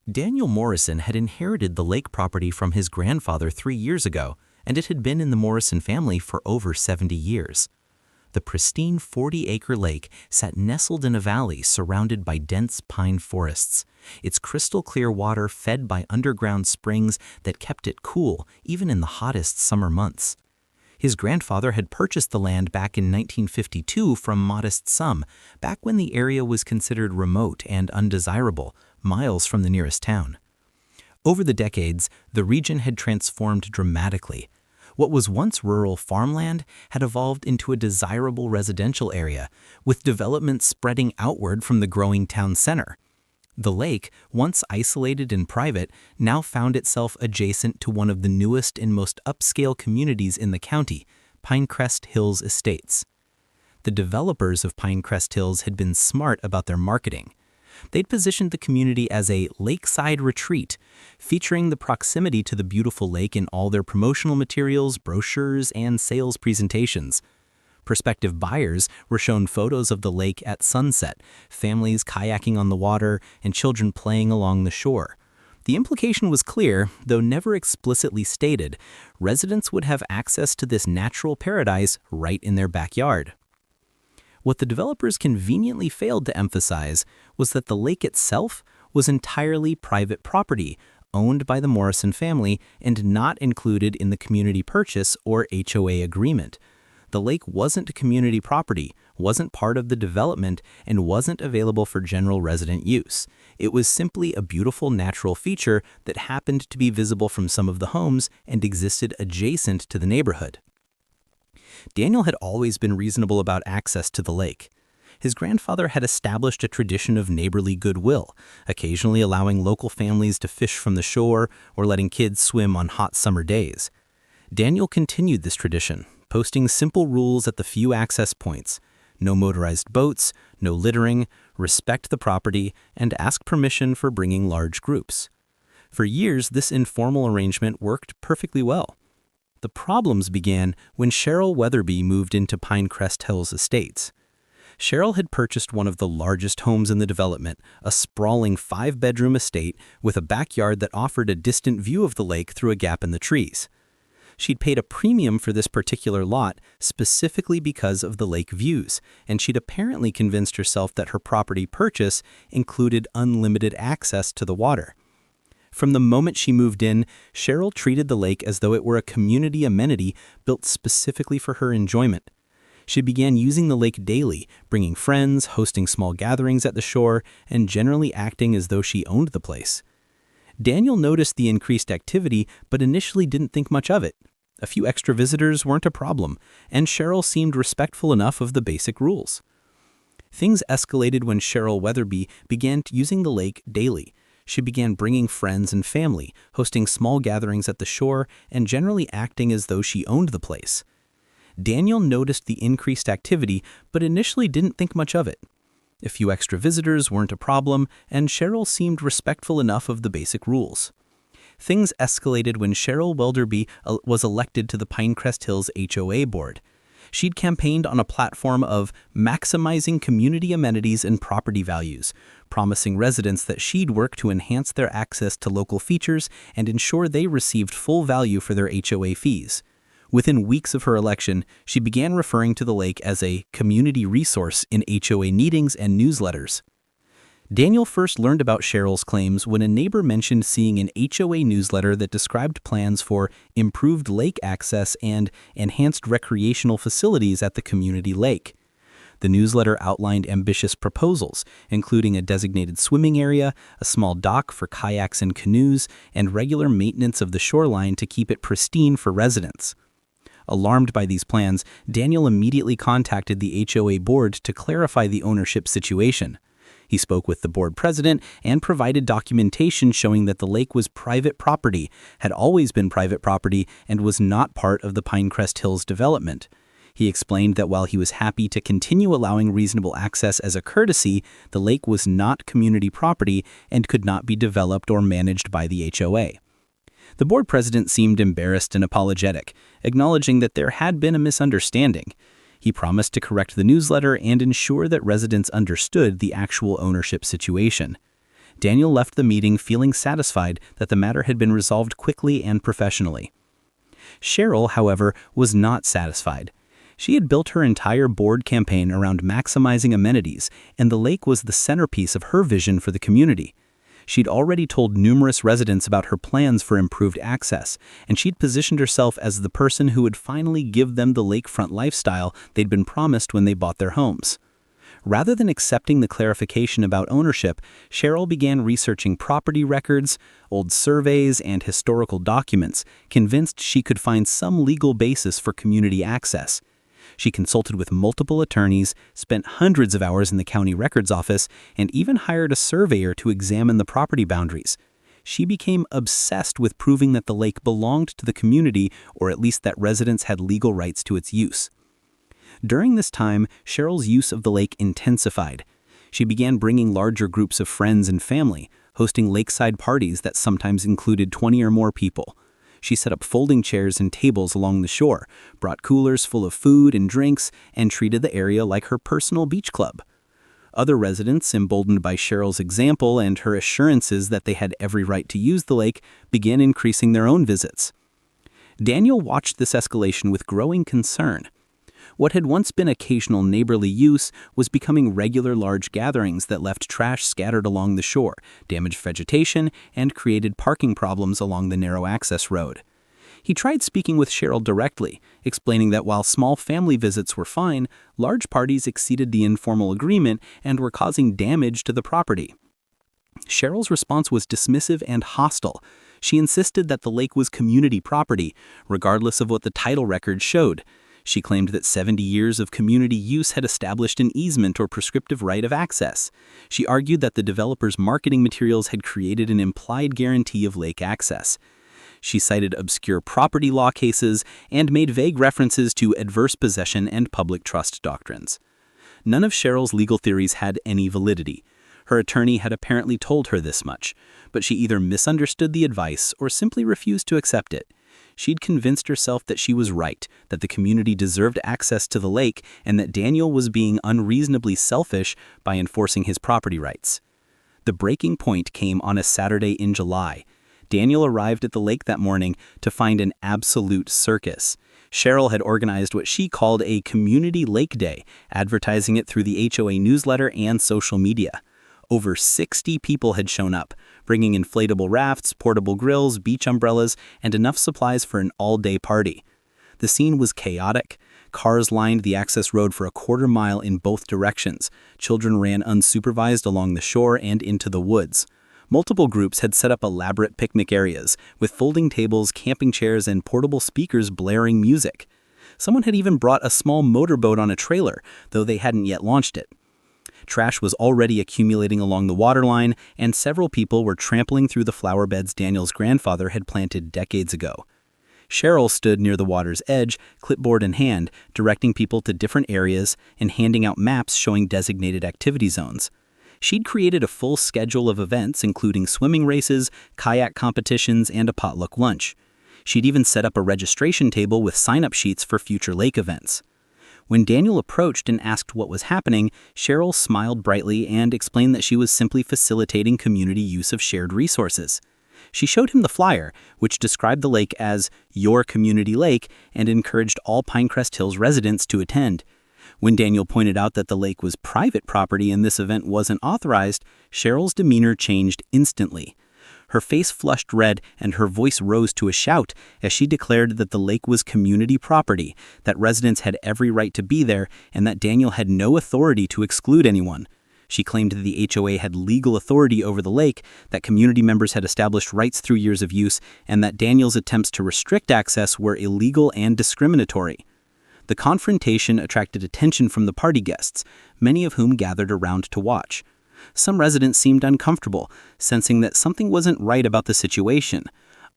Daniel Morrison had inherited the lake property from his grandfather 3 years ago, and it had been in the Morrison family for over 70 years. The pristine 40-acre lake sat nestled in a valley surrounded by dense pine forests, its crystal-clear water fed by underground springs that kept it cool even in the hottest summer months. His grandfather had purchased the land back in 1952 from modest sum, back when the area was considered remote and undesirable, miles from the nearest town. Over the decades, the region had transformed dramatically. What was once rural farmland had evolved into a desirable residential area, with development spreading outward from the growing town center. The lake, once isolated and private, now found itself adjacent to one of the newest and most upscale communities in the county, Pinecrest Hills Estates. The developers of Pinecrest Hills had been smart about their marketing. They'd positioned the community as a lakeside retreat, featuring the proximity to the beautiful lake in all their promotional materials, brochures, and sales presentations. Prospective buyers were shown photos of the lake at sunset, families kayaking on the water, and children playing along the shore. The implication was clear, though never explicitly stated. Residents would have access to this natural paradise right in their backyard. What the developers conveniently failed to emphasize was that the lake itself was entirely private property, owned by the Morrison family and not included in the community purchase or HOA agreement. The lake wasn't community property, wasn't part of the development, and wasn't available for general resident use. It was simply a beautiful natural feature that happened to be visible from some of the homes and existed adjacent to the neighborhood. Daniel had always been reasonable about access to the lake. His grandfather had established a tradition of neighborly goodwill, occasionally allowing local families to fish from the shore or letting kids swim on hot summer days. Daniel continued this tradition, posting simple rules at the few access points: no motorized boats, no littering, respect the property, and ask permission for bringing large groups. For years, this informal arrangement worked perfectly well. The problems began when Cheryl Weatherby moved into Pinecrest Hills Estates. Cheryl had purchased one of the largest homes in the development, a sprawling 5-bedroom estate with a backyard that offered a distant view of the lake through a gap in the trees. She'd paid a premium for this particular lot specifically because of the lake views, and she'd apparently convinced herself that her property purchase included unlimited access to the water. From the moment she moved in, Cheryl treated the lake as though it were a community amenity built specifically for her enjoyment. She began using the lake daily, bringing friends, hosting small gatherings at the shore, and generally acting as though she owned the place. Daniel noticed the increased activity, but initially didn't think much of it. A few extra visitors weren't a problem, and Cheryl seemed respectful enough of the basic rules. Things escalated when Cheryl Weatherby began using the lake daily. She began bringing friends and family, hosting small gatherings at the shore, and generally acting as though she owned the place. Daniel noticed the increased activity, but initially didn't think much of it. A few extra visitors weren't a problem, and Cheryl seemed respectful enough of the basic rules. Things escalated when Cheryl Weatherby was elected to the Pinecrest Hills HOA board. She'd campaigned on a platform of maximizing community amenities and property values, promising residents that she'd work to enhance their access to local features and ensure they received full value for their HOA fees. Within weeks of her election, she began referring to the lake as a community resource in HOA meetings and newsletters. Daniel first learned about Cheryl's claims when a neighbor mentioned seeing an HOA newsletter that described plans for improved lake access and enhanced recreational facilities at the community lake. The newsletter outlined ambitious proposals, including a designated swimming area, a small dock for kayaks and canoes, and regular maintenance of the shoreline to keep it pristine for residents. Alarmed by these plans, Daniel immediately contacted the HOA board to clarify the ownership situation. He spoke with the board president and provided documentation showing that the lake was private property, had always been private property, and was not part of the Pinecrest Hills development. He explained that while he was happy to continue allowing reasonable access as a courtesy, the lake was not community property and could not be developed or managed by the HOA. The board president seemed embarrassed and apologetic, acknowledging that there had been a misunderstanding. He promised to correct the newsletter and ensure that residents understood the actual ownership situation. Daniel left the meeting feeling satisfied that the matter had been resolved quickly and professionally. Cheryl, however, was not satisfied. She had built her entire board campaign around maximizing amenities, and the lake was the centerpiece of her vision for the community. She'd already told numerous residents about her plans for improved access, and she'd positioned herself as the person who would finally give them the lakefront lifestyle they'd been promised when they bought their homes. Rather than accepting the clarification about ownership, Cheryl began researching property records, old surveys, and historical documents, convinced she could find some legal basis for community access. She consulted with multiple attorneys, spent hundreds of hours in the county records office, and even hired a surveyor to examine the property boundaries. She became obsessed with proving that the lake belonged to the community, or at least that residents had legal rights to its use. During this time, Cheryl's use of the lake intensified. She began bringing larger groups of friends and family, hosting lakeside parties that sometimes included 20 or more people. She set up folding chairs and tables along the shore, brought coolers full of food and drinks, and treated the area like her personal beach club. Other residents, emboldened by Cheryl's example and her assurances that they had every right to use the lake, began increasing their own visits. Daniel watched this escalation with growing concern. What had once been occasional neighborly use was becoming regular large gatherings that left trash scattered along the shore, damaged vegetation, and created parking problems along the narrow access road. He tried speaking with Cheryl directly, explaining that while small family visits were fine, large parties exceeded the informal agreement and were causing damage to the property. Cheryl's response was dismissive and hostile. She insisted that the lake was community property, regardless of what the title record showed. She claimed that 70 years of community use had established an easement or prescriptive right of access. She argued that the developer's marketing materials had created an implied guarantee of lake access. She cited obscure property law cases and made vague references to adverse possession and public trust doctrines. None of Cheryl's legal theories had any validity. Her attorney had apparently told her this much, but she either misunderstood the advice or simply refused to accept it. She'd convinced herself that she was right, that the community deserved access to the lake, and that Daniel was being unreasonably selfish by enforcing his property rights. The breaking point came on a Saturday in July. Daniel arrived at the lake that morning to find an absolute circus. Cheryl had organized what she called a community lake day, advertising it through the HOA newsletter and social media. Over 60 people had shown up, bringing inflatable rafts, portable grills, beach umbrellas, and enough supplies for an all-day party. The scene was chaotic. Cars lined the access road for a quarter-mile in both directions. Children ran unsupervised along the shore and into the woods. Multiple groups had set up elaborate picnic areas, with folding tables, camping chairs, and portable speakers blaring music. Someone had even brought a small motorboat on a trailer, though they hadn't yet launched it. Trash was already accumulating along the waterline, and several people were trampling through the flower beds Daniel's grandfather had planted decades ago. Cheryl stood near the water's edge, clipboard in hand, directing people to different areas and handing out maps showing designated activity zones. She'd created a full schedule of events, including swimming races, kayak competitions, and a potluck lunch. She'd even set up a registration table with sign-up sheets for future lake events. When Daniel approached and asked what was happening, Cheryl smiled brightly and explained that she was simply facilitating community use of shared resources. She showed him the flyer, which described the lake as your community lake and encouraged all Pinecrest Hills residents to attend. When Daniel pointed out that the lake was private property and this event wasn't authorized, Cheryl's demeanor changed instantly. Her face flushed red and her voice rose to a shout as she declared that the lake was community property, that residents had every right to be there, and that Daniel had no authority to exclude anyone. She claimed that the HOA had legal authority over the lake, that community members had established rights through years of use, and that Daniel's attempts to restrict access were illegal and discriminatory. The confrontation attracted attention from the party guests, many of whom gathered around to watch. Some residents seemed uncomfortable, sensing that something wasn't right about the situation.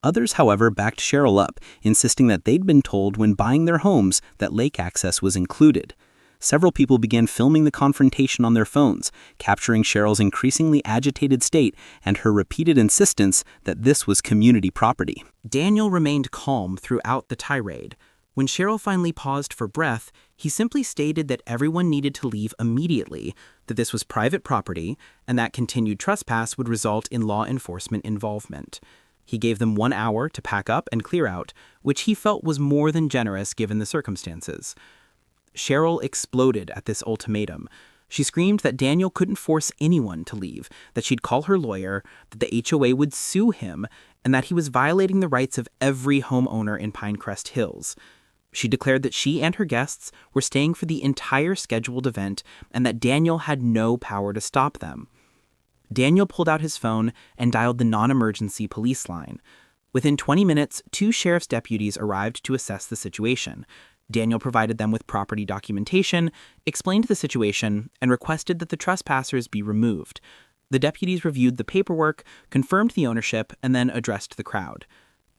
Others, however, backed Cheryl up, insisting that they'd been told when buying their homes that lake access was included. Several people began filming the confrontation on their phones, capturing Cheryl's increasingly agitated state and her repeated insistence that this was community property. Daniel remained calm throughout the tirade. When Cheryl finally paused for breath, he simply stated that everyone needed to leave immediately, that this was private property, and that continued trespass would result in law enforcement involvement. He gave them 1 hour to pack up and clear out, which he felt was more than generous given the circumstances. Cheryl exploded at this ultimatum. She screamed that Daniel couldn't force anyone to leave, that she'd call her lawyer, that the HOA would sue him, and that he was violating the rights of every homeowner in Pinecrest Hills. She declared that she and her guests were staying for the entire scheduled event and that Daniel had no power to stop them. Daniel pulled out his phone and dialed the non-emergency police line. Within 20 minutes, 2 sheriff's deputies arrived to assess the situation. Daniel provided them with property documentation, explained the situation, and requested that the trespassers be removed. The deputies reviewed the paperwork, confirmed the ownership, and then addressed the crowd.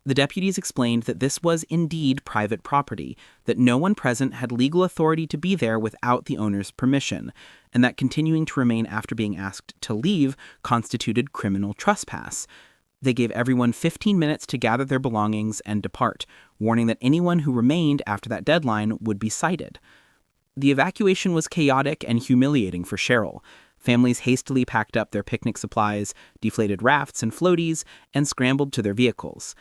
The deputies explained that this was indeed private property, that no one present had legal authority to be there without the owner's permission, and that continuing to remain after being asked to leave constituted criminal trespass. They gave everyone 15 minutes to gather their belongings and depart, warning that anyone who remained after that deadline would be cited. The evacuation was chaotic and humiliating for Cheryl. Families hastily packed up their picnic supplies, deflated rafts and floaties, and scrambled to their vehicles.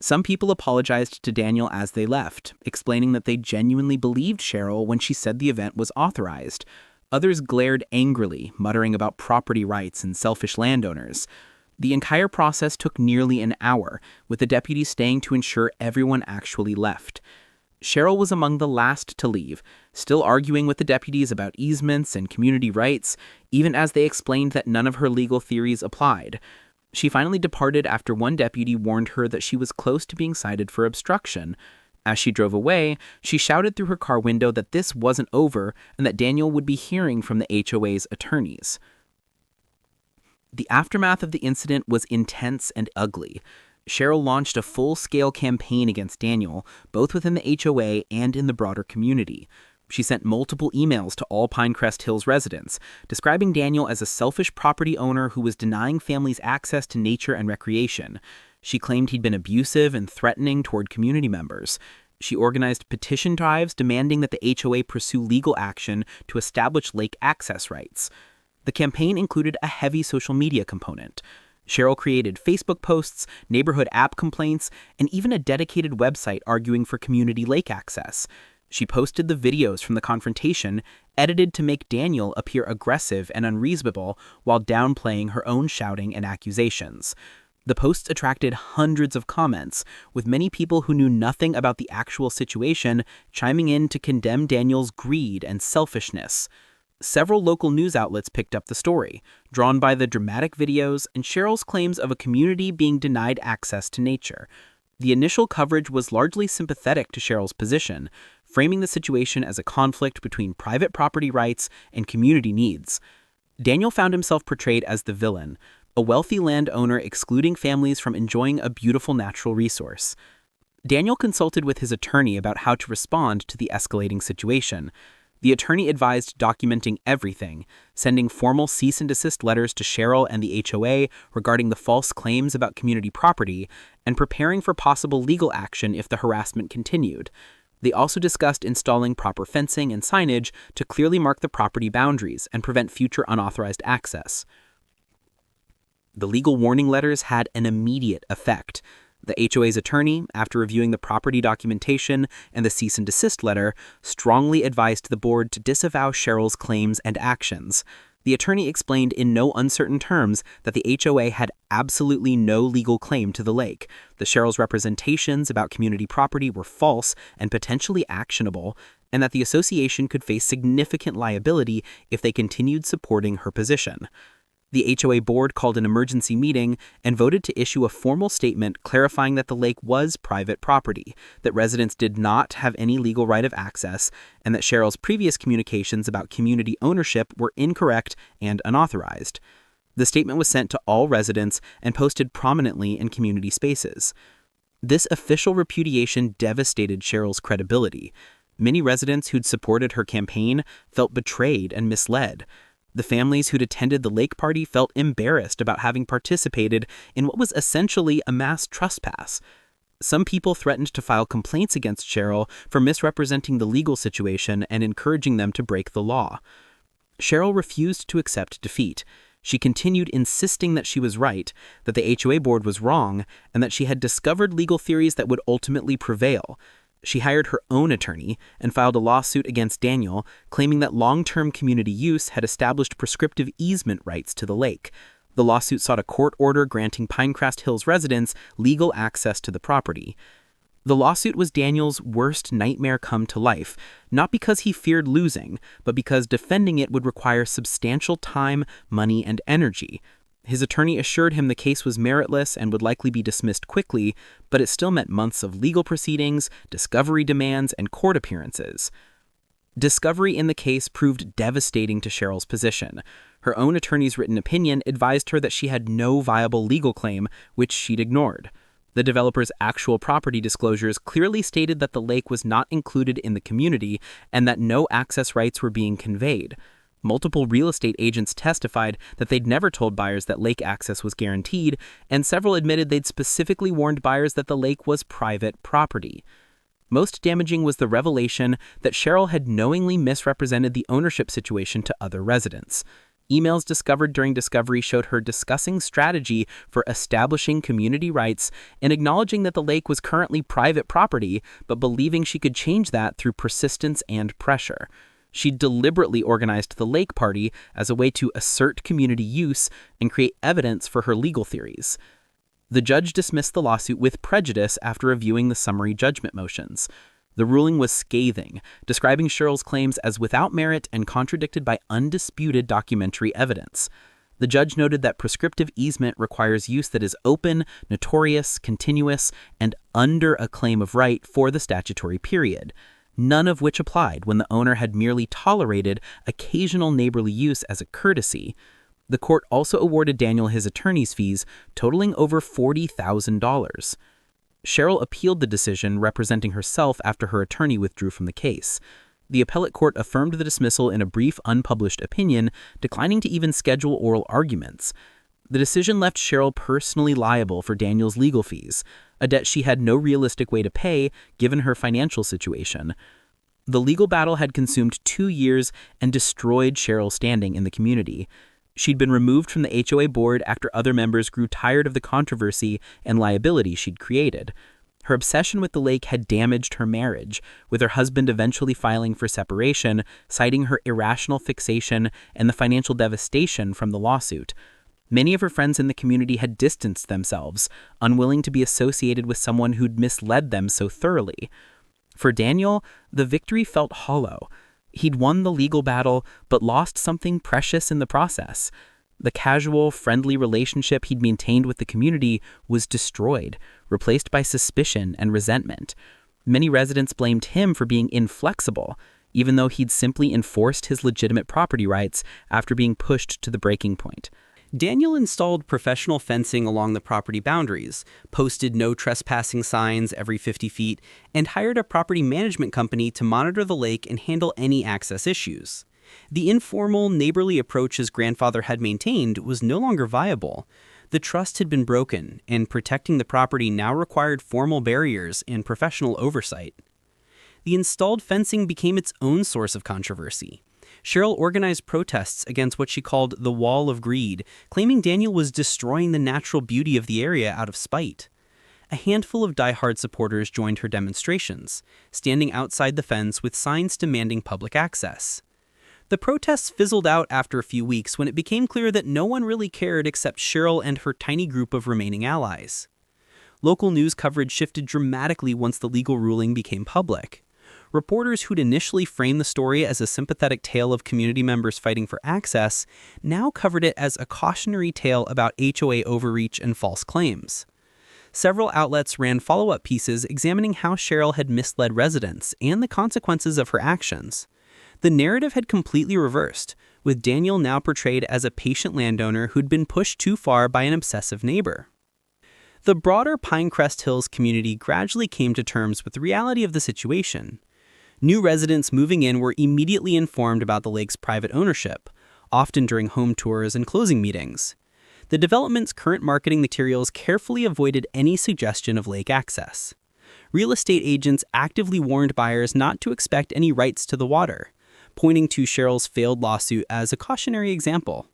Some people apologized to Daniel as they left, explaining that they genuinely believed Cheryl when she said the event was authorized. Others glared angrily, muttering about property rights and selfish landowners. The entire process took nearly an hour, with the deputies staying to ensure everyone actually left. Cheryl was among the last to leave, still arguing with the deputies about easements and community rights, even as they explained that none of her legal theories applied. She finally departed after one deputy warned her that she was close to being cited for obstruction. As she drove away, she shouted through her car window that this wasn't over and that Daniel would be hearing from the HOA's attorneys. The aftermath of the incident was intense and ugly. Cheryl launched a full-scale campaign against Daniel, both within the HOA and in the broader community. She sent multiple emails to all Pinecrest Hills residents, describing Daniel as a selfish property owner who was denying families access to nature and recreation. She claimed he'd been abusive and threatening toward community members. She organized petition drives demanding that the HOA pursue legal action to establish lake access rights. The campaign included a heavy social media component. Cheryl created Facebook posts, neighborhood app complaints, and even a dedicated website arguing for community lake access. She posted the videos from the confrontation, edited to make Daniel appear aggressive and unreasonable while downplaying her own shouting and accusations. The posts attracted hundreds of comments, with many people who knew nothing about the actual situation chiming in to condemn Daniel's greed and selfishness. Several local news outlets picked up the story, drawn by the dramatic videos and Cheryl's claims of a community being denied access to nature. The initial coverage was largely sympathetic to Cheryl's position, framing the situation as a conflict between private property rights and community needs. Daniel found himself portrayed as the villain, a wealthy landowner excluding families from enjoying a beautiful natural resource. Daniel consulted with his attorney about how to respond to the escalating situation. The attorney advised documenting everything, sending formal cease and desist letters to Cheryl and the HOA regarding the false claims about community property, and preparing for possible legal action if the harassment continued. They also discussed installing proper fencing and signage to clearly mark the property boundaries and prevent future unauthorized access. The legal warning letters had an immediate effect. The HOA's attorney, after reviewing the property documentation and the cease and desist letter, strongly advised the board to disavow Cheryl's claims and actions. The attorney explained in no uncertain terms that the HOA had absolutely no legal claim to the lake, that Cheryl's representations about community property were false and potentially actionable, and that the association could face significant liability if they continued supporting her position. The HOA board called an emergency meeting and voted to issue a formal statement clarifying that the lake was private property, that residents did not have any legal right of access, and that Cheryl's previous communications about community ownership were incorrect and unauthorized. The statement was sent to all residents and posted prominently in community spaces. This official repudiation devastated Cheryl's credibility. Many residents who'd supported her campaign felt betrayed and misled. The families who'd attended the lake party felt embarrassed about having participated in what was essentially a mass trespass. Some people threatened to file complaints against Cheryl for misrepresenting the legal situation and encouraging them to break the law. Cheryl refused to accept defeat. She continued insisting that she was right, that the HOA board was wrong, and that she had discovered legal theories that would ultimately prevail. She hired her own attorney and filed a lawsuit against Daniel, claiming that long-term community use had established prescriptive easement rights to the lake. The lawsuit sought a court order granting Pinecrest Hills residents legal access to the property. The lawsuit was Daniel's worst nightmare come to life, not because he feared losing, but because defending it would require substantial time, money, and energy. His attorney assured him the case was meritless and would likely be dismissed quickly, but it still meant months of legal proceedings, discovery demands, and court appearances. Discovery in the case proved devastating to Cheryl's position. Her own attorney's written opinion advised her that she had no viable legal claim, which she'd ignored. The developer's actual property disclosures clearly stated that the lake was not included in the community and that no access rights were being conveyed. Multiple real estate agents testified that they'd never told buyers that lake access was guaranteed, and several admitted they'd specifically warned buyers that the lake was private property. Most damaging was the revelation that Cheryl had knowingly misrepresented the ownership situation to other residents. Emails discovered during discovery showed her discussing strategy for establishing community rights and acknowledging that the lake was currently private property, but believing she could change that through persistence and pressure. She deliberately organized the lake party as a way to assert community use and create evidence for her legal theories. The judge dismissed the lawsuit with prejudice after reviewing the summary judgment motions. The ruling was scathing, describing Cheryl's claims as without merit and contradicted by undisputed documentary evidence. The judge noted that prescriptive easement requires use that is open, notorious, continuous, and under a claim of right for the statutory period, none of which applied when the owner had merely tolerated occasional neighborly use as a courtesy. The court also awarded Daniel his attorney's fees, totaling over $40,000. Cheryl appealed the decision, representing herself after her attorney withdrew from the case. The appellate court affirmed the dismissal in a brief unpublished opinion, declining to even schedule oral arguments. The decision left Cheryl personally liable for Daniel's legal fees, a debt she had no realistic way to pay given her financial situation. The legal battle had consumed 2 years and destroyed Cheryl's standing in the community. She'd been removed from the HOA board after other members grew tired of the controversy and liability she'd created. Her obsession with the lake had damaged her marriage, with her husband eventually filing for separation, citing her irrational fixation and the financial devastation from the lawsuit. Many of her friends in the community had distanced themselves, unwilling to be associated with someone who'd misled them so thoroughly. For Daniel, the victory felt hollow. He'd won the legal battle, but lost something precious in the process. The casual, friendly relationship he'd maintained with the community was destroyed, replaced by suspicion and resentment. Many residents blamed him for being inflexible, even though he'd simply enforced his legitimate property rights after being pushed to the breaking point. Daniel installed professional fencing along the property boundaries, posted no trespassing signs every 50 feet, and hired a property management company to monitor the lake and handle any access issues. The informal, neighborly approach his grandfather had maintained was no longer viable. The trust had been broken, and protecting the property now required formal barriers and professional oversight. The installed fencing became its own source of controversy. Cheryl organized protests against what she called the Wall of Greed, claiming Daniel was destroying the natural beauty of the area out of spite. A handful of diehard supporters joined her demonstrations, standing outside the fence with signs demanding public access. The protests fizzled out after a few weeks when it became clear that no one really cared except Cheryl and her tiny group of remaining allies. Local news coverage shifted dramatically once the legal ruling became public. Reporters who'd initially framed the story as a sympathetic tale of community members fighting for access now covered it as a cautionary tale about HOA overreach and false claims. Several outlets ran follow-up pieces examining how Cheryl had misled residents and the consequences of her actions. The narrative had completely reversed, with Daniel now portrayed as a patient landowner who'd been pushed too far by an obsessive neighbor. The broader Pinecrest Hills community gradually came to terms with the reality of the situation. New residents moving in were immediately informed about the lake's private ownership, often during home tours and closing meetings. The development's current marketing materials carefully avoided any suggestion of lake access. Real estate agents actively warned buyers not to expect any rights to the water, pointing to Cheryl's failed lawsuit as a cautionary example.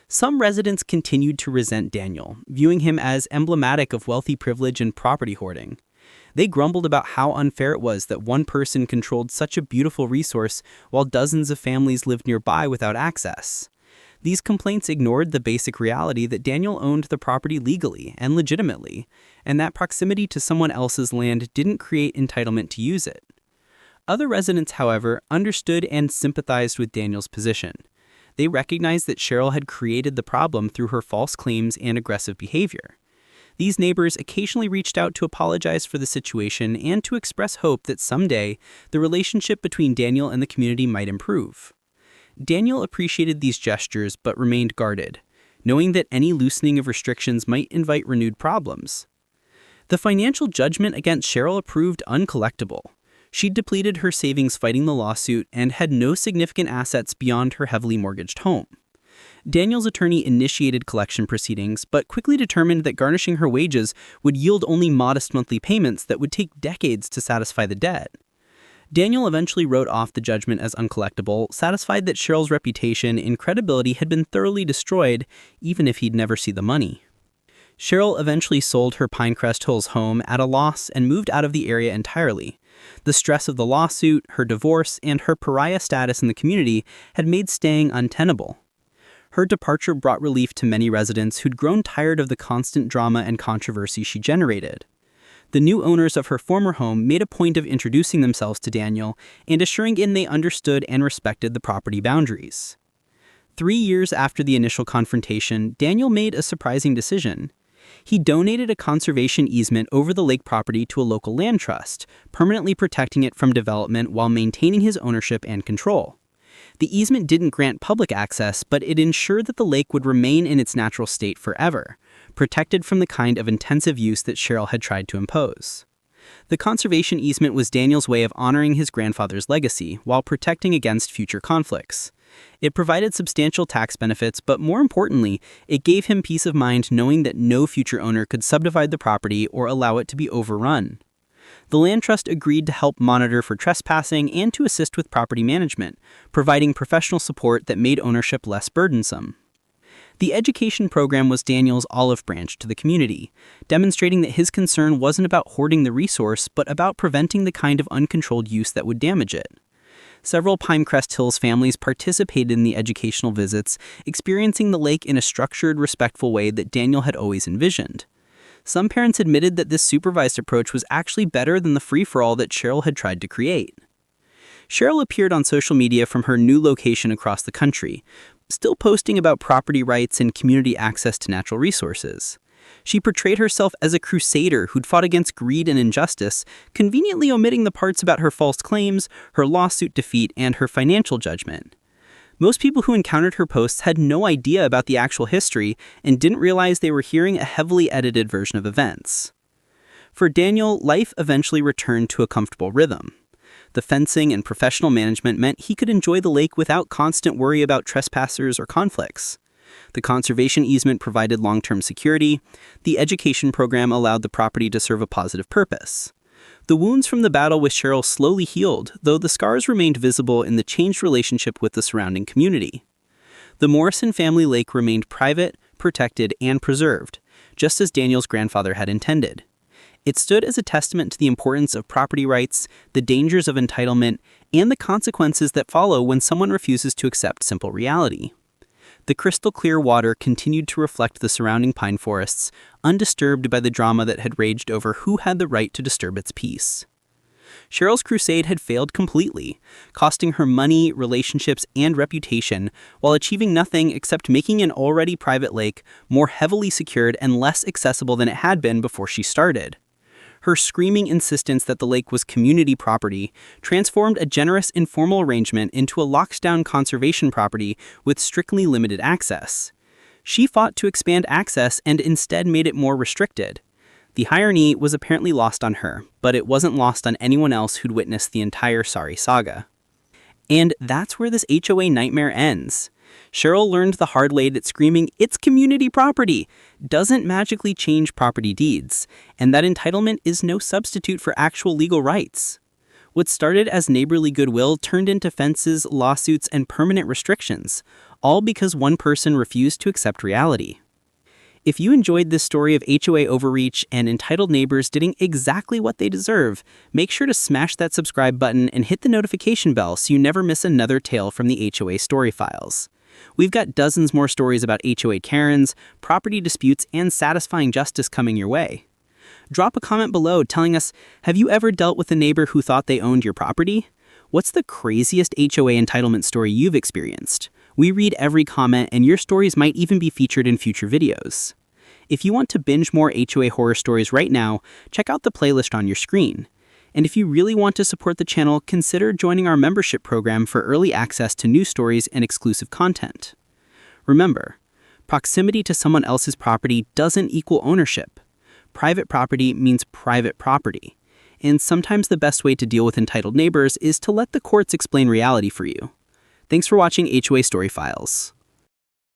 Some residents continued to resent Daniel, viewing him as emblematic of wealthy privilege and property hoarding. They grumbled about how unfair it was that one person controlled such a beautiful resource while dozens of families lived nearby without access. These complaints ignored the basic reality that Daniel owned the property legally and legitimately, and that proximity to someone else's land didn't create entitlement to use it. Other residents, however, understood and sympathized with Daniel's position. They recognized that Cheryl had created the problem through her false claims and aggressive behavior. These neighbors occasionally reached out to apologize for the situation and to express hope that someday the relationship between Daniel and the community might improve. Daniel appreciated these gestures but remained guarded, knowing that any loosening of restrictions might invite renewed problems. The financial judgment against Cheryl proved uncollectible. She'd depleted her savings fighting the lawsuit and had no significant assets beyond her heavily mortgaged home. Daniel's attorney initiated collection proceedings, but quickly determined that garnishing her wages would yield only modest monthly payments that would take decades to satisfy the debt. Daniel eventually wrote off the judgment as uncollectible, satisfied that Cheryl's reputation and credibility had been thoroughly destroyed, even if he'd never see the money. Cheryl eventually sold her Pinecrest Hills home at a loss and moved out of the area entirely. The stress of the lawsuit, her divorce, and her pariah status in the community had made staying untenable. Her departure brought relief to many residents who'd grown tired of the constant drama and controversy she generated. The new owners of her former home made a point of introducing themselves to Daniel and assuring him they understood and respected the property boundaries. 3 years after the initial confrontation, Daniel made a surprising decision. He donated a conservation easement over the lake property to a local land trust, permanently protecting it from development while maintaining his ownership and control. The easement didn't grant public access, but it ensured that the lake would remain in its natural state forever, protected from the kind of intensive use that Cheryl had tried to impose. The conservation easement was Daniel's way of honoring his grandfather's legacy while protecting against future conflicts. It provided substantial tax benefits, but more importantly, it gave him peace of mind knowing that no future owner could subdivide the property or allow it to be overrun. The land trust agreed to help monitor for trespassing and to assist with property management, providing professional support that made ownership less burdensome. The education program was Daniel's olive branch to the community, demonstrating that his concern wasn't about hoarding the resource, but about preventing the kind of uncontrolled use that would damage it. Several Pinecrest Hills families participated in the educational visits, experiencing the lake in a structured, respectful way that Daniel had always envisioned. Some parents admitted that this supervised approach was actually better than the free-for-all that Cheryl had tried to create. Cheryl appeared on social media from her new location across the country, still posting about property rights and community access to natural resources. She portrayed herself as a crusader who'd fought against greed and injustice, conveniently omitting the parts about her false claims, her lawsuit defeat, and her financial judgment. Most people who encountered her posts had no idea about the actual history and didn't realize they were hearing a heavily edited version of events. For Daniel, life eventually returned to a comfortable rhythm. The fencing and professional management meant he could enjoy the lake without constant worry about trespassers or conflicts. The conservation easement provided long-term security. The education program allowed the property to serve a positive purpose. The wounds from the battle with Cheryl slowly healed, though the scars remained visible in the changed relationship with the surrounding community. The Morrison family lake remained private, protected, and preserved, just as Daniel's grandfather had intended. It stood as a testament to the importance of property rights, the dangers of entitlement, and the consequences that follow when someone refuses to accept simple reality. The crystal-clear water continued to reflect the surrounding pine forests, undisturbed by the drama that had raged over who had the right to disturb its peace. Cheryl's crusade had failed completely, costing her money, relationships, and reputation, while achieving nothing except making an already private lake more heavily secured and less accessible than it had been before she started. Her screaming insistence that the lake was community property transformed a generous informal arrangement into a locked-down conservation property with strictly limited access. She fought to expand access and instead made it more restricted. The irony was apparently lost on her, but it wasn't lost on anyone else who'd witnessed the entire sorry saga. And that's where this HOA nightmare ends. Cheryl learned the hard way that screaming, "It's community property," doesn't magically change property deeds, and that entitlement is no substitute for actual legal rights. What started as neighborly goodwill turned into fences, lawsuits, and permanent restrictions, all because one person refused to accept reality. If you enjoyed this story of HOA overreach and entitled neighbors getting exactly what they deserve, make sure to smash that subscribe button and hit the notification bell so you never miss another tale from the HOA Story Files. We've got dozens more stories about HOA Karens, property disputes, and satisfying justice coming your way. Drop a comment below telling us, have you ever dealt with a neighbor who thought they owned your property? What's the craziest HOA entitlement story you've experienced? We read every comment, and your stories might even be featured in future videos. If you want to binge more HOA horror stories right now, check out the playlist on your screen. And if you really want to support the channel, consider joining our membership program for early access to new stories and exclusive content. Remember, proximity to someone else's property doesn't equal ownership. Private property means private property. And sometimes the best way to deal with entitled neighbors is to let the courts explain reality for you. Thanks for watching HOA Story Files.